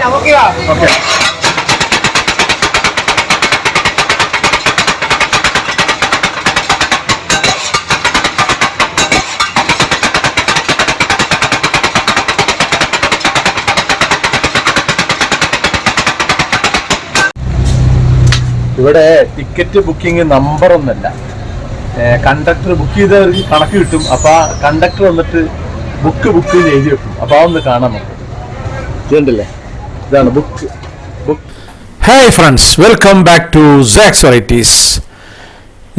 Okay. ഇവിടെ ticket booking number ഒന്നല്ല, conductor book ചെയ്തവർക്ക് കണക്ക് കിട്ടും. അപ്പൊ ആ കണ്ടക്ടർ വന്നിട്ട് ബുക്ക് എഴുതി വെക്കും. അപ്പൊ അതൊന്ന് കാണാൻ നമുക്ക്. ഇതുണ്ടല്ലേ, ഇതാണ് book. Hi friends, welcome back to Sax varieties.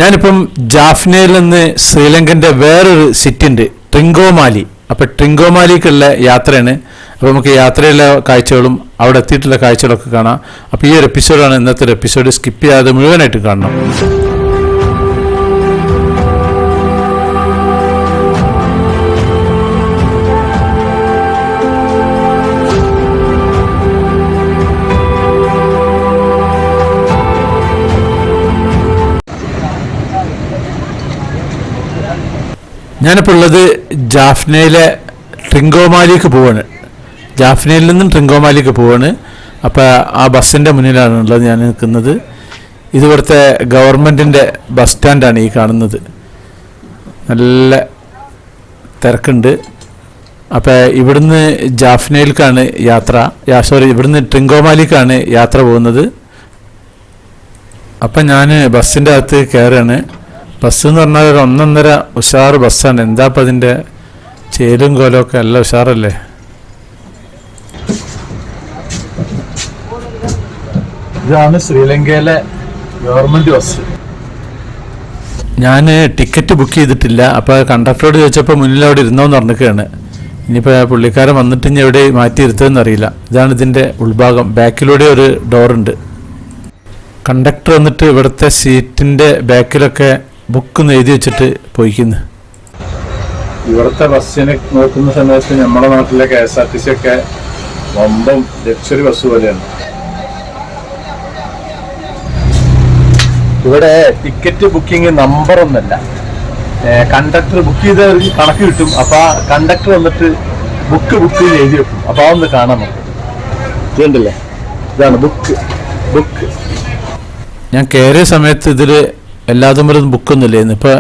ഞാനിപ്പം ജാഫ്നയിൽ നിന്ന് ശ്രീലങ്കൻ്റെ വേറൊരു സിറ്റി ഉണ്ട്, ട്രിങ്കോമാലി. അപ്പം ട്രിങ്കോമാലിക്കുള്ള യാത്രയാണ്. അപ്പോൾ നമുക്ക് യാത്രയിലെ കാഴ്ചകളും അവിടെ എത്തിയിട്ടുള്ള കാഴ്ചകളൊക്കെ കാണാം. അപ്പോൾ ഈ ഒരു എപ്പിസോഡാണ് ഇന്നത്തെ ഒരു എപ്പിസോഡ്. സ്കിപ്പ് ചെയ്യാതെ മുഴുവനായിട്ട് കാണണം. ഞാനിപ്പോൾ ഉള്ളത് ജാഫ്നയിലെ ട്രിങ്കോമാലിക്ക് പോവാണ്. ജാഫ്നയിൽ നിന്നും ട്രിങ്കോമാലിക്ക് പോവാണ്. അപ്പോൾ ആ ബസ്സിൻ്റെ മുന്നിലാണ് ഉള്ളത് ഞാൻ നിൽക്കുന്നത്. ഇവിടുത്തെ ഗവൺമെൻറ്റിൻ്റെ ബസ് സ്റ്റാൻഡാണ് ഈ കാണുന്നത്. നല്ല തിരക്കുണ്ട്. അപ്പോൾ ഇവിടുന്ന് ജാഫ്നയിലേക്കാണ് ഇവിടുന്ന് ട്രിങ്കോമാലിക്കാണ് യാത്ര പോകുന്നത്. അപ്പം ഞാൻ ബസ്സിൻ്റെ അകത്ത് കയറുകയാണ്. ബസ് എന്ന് പറഞ്ഞാൽ ഒരു 1.5 ഉഷാറ് ബസ്സാണ്. എന്താ അപ്പം അതിൻ്റെ ചേലും കോലമൊക്കെ നല്ല ഉഷാറല്ലേ. ഇതാണ് ശ്രീലങ്കയിലെ ഗവൺമെന്റ് ബസ്. ഞാൻ ടിക്കറ്റ് ബുക്ക് ചെയ്തിട്ടില്ല. അപ്പോൾ കണ്ടക്ടറോട് ചോദിച്ചപ്പോൾ മുന്നിൽ അവിടെ ഇരുന്നോന്ന് പറഞ്ഞിരിക്കുകയാണ്. ഇനിയിപ്പോൾ പുള്ളിക്കാരൻ വന്നിട്ട് ഇനി എവിടെ മാറ്റി ഇരുത്തതെന്ന് അറിയില്ല. ഇതാണ് ഇതിൻ്റെ ഉൾഭാഗം. ബാക്കിലൂടെ ഒരു ഡോറുണ്ട്. കണ്ടക്ടർ വന്നിട്ട് ഇവിടുത്തെ സീറ്റിൻ്റെ ബാക്കിലൊക്കെ ബുക്ക് എഴുതി വെച്ചിട്ട് പോയിക്കുന്നു. ഇവിടുത്തെ ബസ്സിനെ നോക്കുന്ന സമയത്ത് നമ്മുടെ നാട്ടിലെ KSRTC ഒക്കെ വമ്പം ലക്ഷറി ബസ് പോലെയാണ്. ഇവിടെ ടിക്കറ്റ് ബുക്കിംഗ് നമ്പർ ഒന്നല്ല, കണ്ടക്ടർ ബുക്ക് ചെയ്തവർക്ക് കണക്ക് കിട്ടും. അപ്പൊ ആ കണ്ടക്ടർ വന്നിട്ട് ബുക്ക് എഴുതി വെക്കും. അപ്പൊ അതൊന്ന് കാണാൻ നമുക്ക്. ഇതുണ്ടല്ലേ, ഇതാണ് ബുക്ക്. ഞാൻ കയറിയ സമയത്ത് ഇതിൽ എല്ലാതുമ്പോഴും ബുക്കൊന്നുമില്ലായിരുന്നു. ഇപ്പോൾ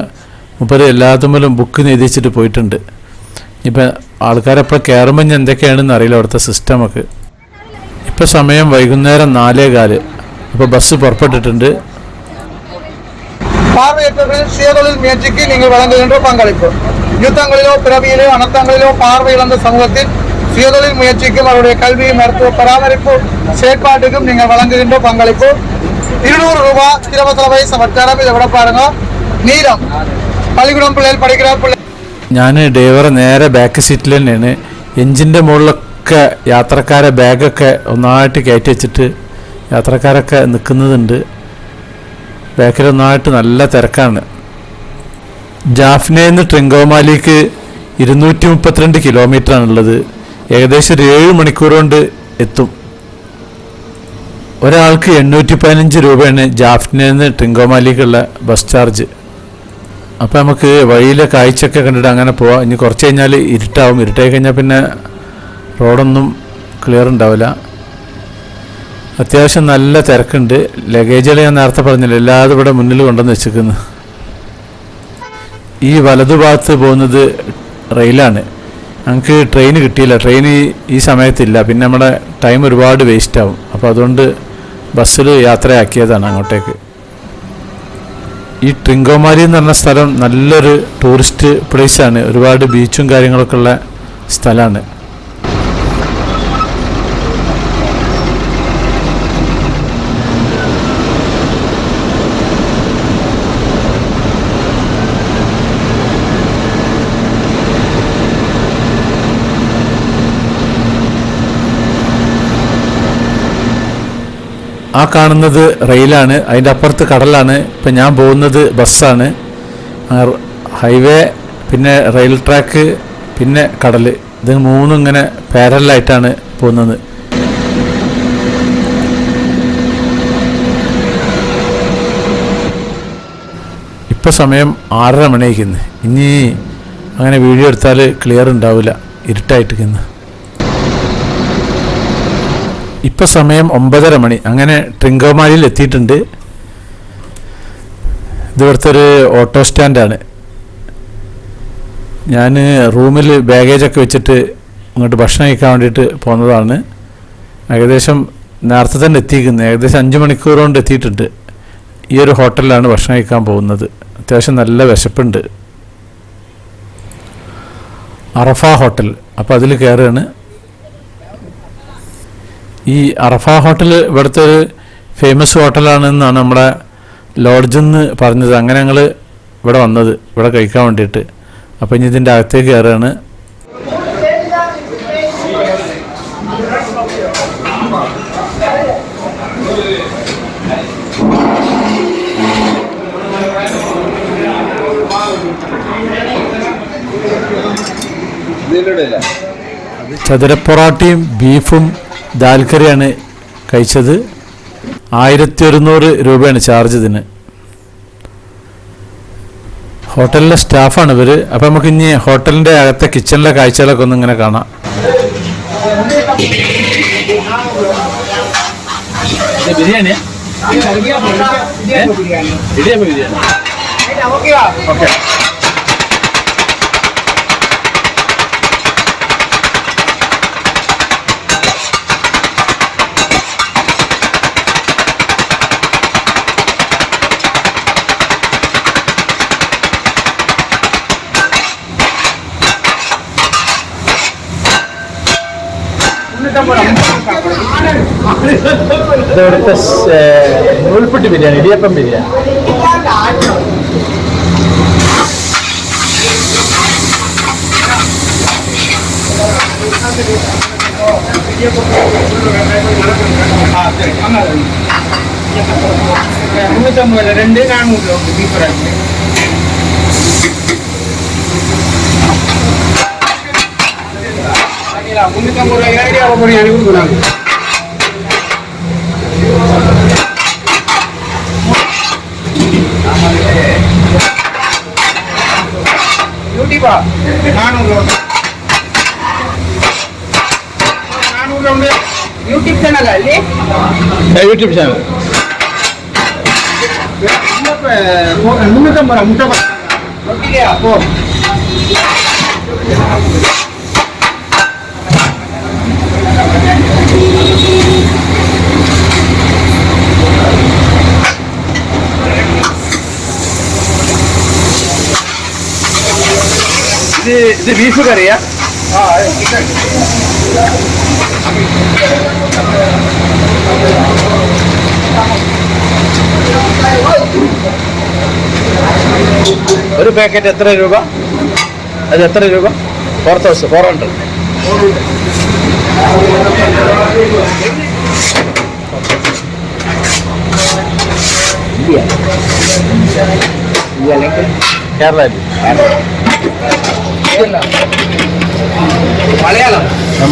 മുപ്പത് എല്ലാതുമ്പോഴും ബുക്ക് എഴുതി വെച്ചിട്ട് പോയിട്ടുണ്ട്. ഇപ്പം ആൾക്കാരെപ്പോൾ കയറുമ്പോൾ ഞാൻ എന്തൊക്കെയാണെന്ന് അറിയില്ല അവിടുത്തെ സിസ്റ്റമൊക്കെ. ഇപ്പോൾ സമയം വൈകുന്നേരം 4:15. അപ്പോൾ ബസ് പുറപ്പെട്ടിട്ടുണ്ട്. பார்வையற்றவர்கள் சுயதொழில் முயற்சிக்கு நீங்கள் வழங்குகின்ற பங்களிப்பு. யுத்தங்களிலோ பிறவியிலோ அனர்த்தங்களிலோ பார்வை இழந்த சமூகத்தில் சுயதொழில் முயற்சிக்கும் அவருடைய கல்வி, மருத்துவ பராமரிப்பு செயற்பாட்டுக்கும் நீங்கள் வழங்குகின்ற பங்களிப்பு 200 ரூபாய் இலவச வயசு வட்டாரம். இதை விட பாருங்க. நீளம் പള്ളിക്കൂടം പിള്ളേർ പഠിക്കുന്ന ഞാൻ ഡ്രൈവറെ നേരെ ബാക്ക് സീറ്റിൽ തന്നെയാണ്. എഞ്ചിൻ്റെ മുകളിലൊക്കെ യാത്രക്കാരെ ബാഗൊക്കെ ഒന്നായിട്ട് കയറ്റി വെച്ചിട്ട് യാത്രക്കാരൊക്കെ നിൽക്കുന്നതുണ്ട്. ബാക്കിൽ ഒന്നായിട്ട് നല്ല തിരക്കാണ്. ജാഫ്നയിൽ നിന്ന് ട്രിങ്കോമാലിക്ക് 232 കിലോമീറ്ററാണുള്ളത്. ഏകദേശം ഒരു 7 മണിക്കൂർ കൊണ്ട് എത്തും. ഒരാൾക്ക് 815 രൂപയാണ് ജാഫ്നയിൽ നിന്ന് ട്രിങ്കോമാലിക്കുള്ള ബസ് ചാർജ്. അപ്പോൾ നമുക്ക് വഴിയിലെ കാഴ്ചയൊക്കെ കണ്ടിട്ട് അങ്ങനെ പോവാം. ഇനി കുറച്ച് കഴിഞ്ഞാൽ ഇരുട്ടാവും. ഇരുട്ടായി കഴിഞ്ഞാൽ പിന്നെ റോഡൊന്നും ക്ലിയർ ഉണ്ടാവില്ല. അത്യാവശ്യം നല്ല തിരക്കുണ്ട്. ലഗേജുകൾ ഞാൻ നേരത്തെ പറഞ്ഞില്ല, എല്ലാതും ഇവിടെ മുന്നിൽ കൊണ്ടുവന്ന് വെച്ചിരിക്കുന്നു. ഈ വലതുഭാഗത്ത് പോകുന്നത് റെയിലാണ്. ഞങ്ങൾക്ക് ട്രെയിൻ കിട്ടിയില്ല. ട്രെയിൻ ഈ സമയത്തില്ല. പിന്നെ നമ്മുടെ ടൈം ഒരുപാട് വേസ്റ്റ് ആവും. അപ്പോൾ അതുകൊണ്ട് ബസ്സിൽ യാത്രയാക്കിയതാണ് അങ്ങോട്ടേക്ക്. ഈ ട്രിങ്കോമാലി എന്ന് പറഞ്ഞ സ്ഥലം നല്ലൊരു ടൂറിസ്റ്റ് പ്ലേസാണ്. ഒരുപാട് ബീച്ചും കാര്യങ്ങളൊക്കെ ഉള്ള സ്ഥലമാണ്. ആ കാണുന്നത് റെയിലാണ്. അതിൻ്റെ അപ്പുറത്ത് കടലാണ്. ഇപ്പം ഞാൻ പോകുന്നത് ബസ്സാണ്. ഹൈവേ, പിന്നെ റെയിൽ ട്രാക്ക്, പിന്നെ കടൽ. ഇത് മൂന്നും ഇങ്ങനെ പാരലായിട്ടാണ് പോകുന്നത്. ഇപ്പോൾ സമയം 6:30 മണിയായിരിക്കുന്നു. ഇനി അങ്ങനെ വീഡിയോ എടുത്താൽ ക്ലിയർ ഉണ്ടാവില്ല, ഇരുട്ടായിട്ടിരിക്കുന്നു. ഇപ്പം സമയം 9:30 മണി. അങ്ങനെ ട്രിങ്കോമാലിയിൽ എത്തിയിട്ടുണ്ട്. ഇത് ഇവിടുത്തെ ഒരു ഓട്ടോ സ്റ്റാൻഡാണ്. ഞാൻ റൂമിൽ ബാഗേജൊക്കെ വെച്ചിട്ട് ഇങ്ങോട്ട് ഭക്ഷണം കഴിക്കാൻ വേണ്ടിയിട്ട് പോകുന്നതാണ്. ഏകദേശം നേരത്തെ തന്നെ എത്തിയിരിക്കുന്നത്. ഏകദേശം 5 മണിക്കൂർ കൊണ്ട് എത്തിയിട്ടുണ്ട്. ഈ ഒരു ഹോട്ടലിലാണ് ഭക്ഷണം കഴിക്കാൻ പോകുന്നത്. അത്യാവശ്യം നല്ല വിശപ്പുണ്ട്. അറഫ ഹോട്ടൽ. അപ്പോൾ അതിൽ കയറുകയാണ്. ഈ അറഫ ഹോട്ടൽ ഇവിടുത്തെ ഒരു ഫേമസ് ഹോട്ടലാണെന്നാണ് നമ്മുടെ ലോഡ്ജിൽ നിന്ന് പറഞ്ഞത്. അങ്ങനെ ഞങ്ങൾ ഇവിടെ വന്നത്, ഇവിടെ കഴിക്കാൻ വേണ്ടിയിട്ട്. അപ്പോൾ ഇനി ഇതിൻ്റെ അകത്തേക്ക് കയറുകയാണ്. ചതുരപ്പൊറാട്ടയും ബീഫും ദാൽക്കറിയാണ് കഴിച്ചത്. 1100 രൂപയാണ് ചാർജ് ഇതിന്. ഹോട്ടലിലെ സ്റ്റാഫാണ് ഇവർ. അപ്പം നമുക്ക് ഇനി ഹോട്ടലിൻ്റെ അകത്തെ കിച്ചണിലെ കാഴ്ചകളൊക്കെ ഒന്ന് ഇങ്ങനെ കാണാം. ബിരിയാണി ഓക്കെ. ഇവിടുത്തെ നൂൽപുട്ട് ബിരിയാണി, ഇടിയപ്പം ബിരിയാണി. ಯೂಟ್ಯೂಬ್ ಚಾನಲ್ ಅಲ್ಲಿ ಯೂಟ್ಯೂಬ್ ಚಾನಲ್ ഇത് ബീഫ് കറിയാ? ഒരു പാക്കറ്റ് എത്ര രൂപ? അത് എത്ര രൂപ? 400. കേരള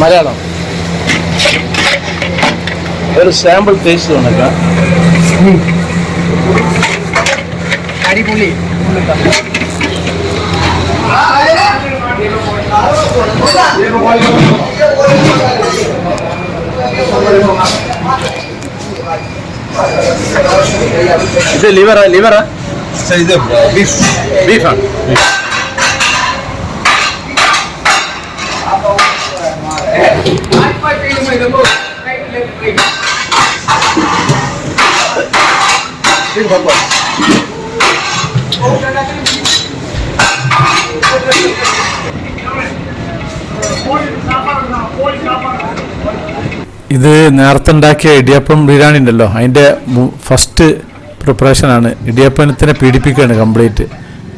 മലയാളം ഒരു സാമ്പിൾ ടേസ്റ്റ് തോന്നക്കാം. അടിപൊളി. ഇത് ലിവറാ? ഇത് ബീഫാണ്. ഇത് നേരത്തെ ഉണ്ടാക്കിയ ഇടിയപ്പം ബിരിയാണി ഉണ്ടല്ലോ, അതിൻ്റെ ഫസ്റ്റ് പ്രിപ്പറേഷനാണ്. ഇടിയപ്പത്തിനെ പീഡിപ്പിക്കുകയാണ് കംപ്ലീറ്റ്.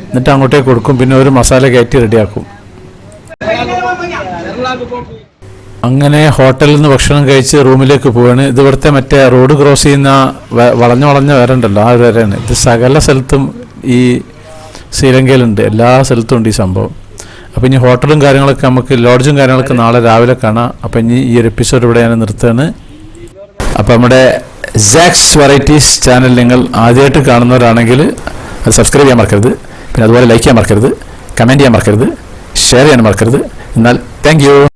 എന്നിട്ട് അങ്ങോട്ടേക്ക് കൊടുക്കും. പിന്നെ ഒരു മസാല കയറ്റി റെഡിയാക്കും. അങ്ങനെ ഹോട്ടലിൽ നിന്ന് ഭക്ഷണം കഴിച്ച് റൂമിലേക്ക് പോവാണ്. ഇത് ഇവിടുത്തെ മറ്റേ റോഡ് ക്രോസ് ചെയ്യുന്ന വളഞ്ഞ വരണ്ടല്ലോ, ആ ഒരു വരയാണ്. ഇത് സകല സ്ഥലത്തും ഈ ശ്രീലങ്കയിലുണ്ട്, എല്ലാ സ്ഥലത്തും ഉണ്ട് ഈ സംഭവം. അപ്പോൾ ഇനി ഹോട്ടലും കാര്യങ്ങളൊക്കെ നമുക്ക് ലോഡ്ജും കാര്യങ്ങളൊക്കെ നാളെ രാവിലെ കാണാം. അപ്പോൾ ഇനി ഈ ഒരു എപ്പിസോഡ് ഇവിടെ ഞാൻ നിർത്തുകയാണ്. അപ്പോൾ നമ്മുടെ സാക്സ് വെറൈറ്റീസ് ചാനൽ നിങ്ങൾ ആദ്യമായിട്ട് കാണുന്നവരാണെങ്കിൽ അത് സബ്സ്ക്രൈബ് ചെയ്യാൻ മറക്കരുത്. പിന്നെ അതുപോലെ ലൈക്ക് ചെയ്യാൻ മറക്കരുത്, കമൻറ്റ് ചെയ്യാൻ മറക്കരുത്, ഷെയർ ചെയ്യാൻ മറക്കരുത്. എന്നാൽ താങ്ക് യു.